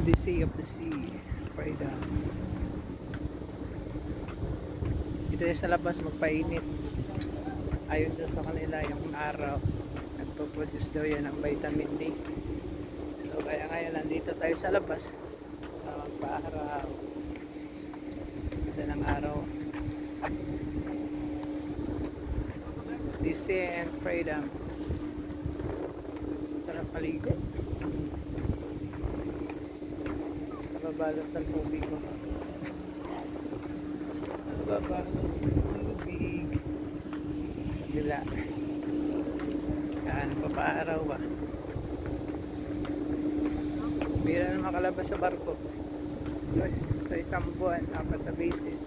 Odyssey of the Sea, freedom. Dito sa labas magpainit. Ayon doon sa kanila yung araw, nagpo-produce daw yan ng vitamin D. So kaya ngayon nandito tayo sa labas magpa-araw. Ganda ng araw. Odyssey and freedom. Sarap paligo. Nababalot ng tubig ko. Nababalot ng tubig. Bila. Yan, papaaraw ba? Bira na makalabas sa barko. Sa isang buwan, 4 na beses.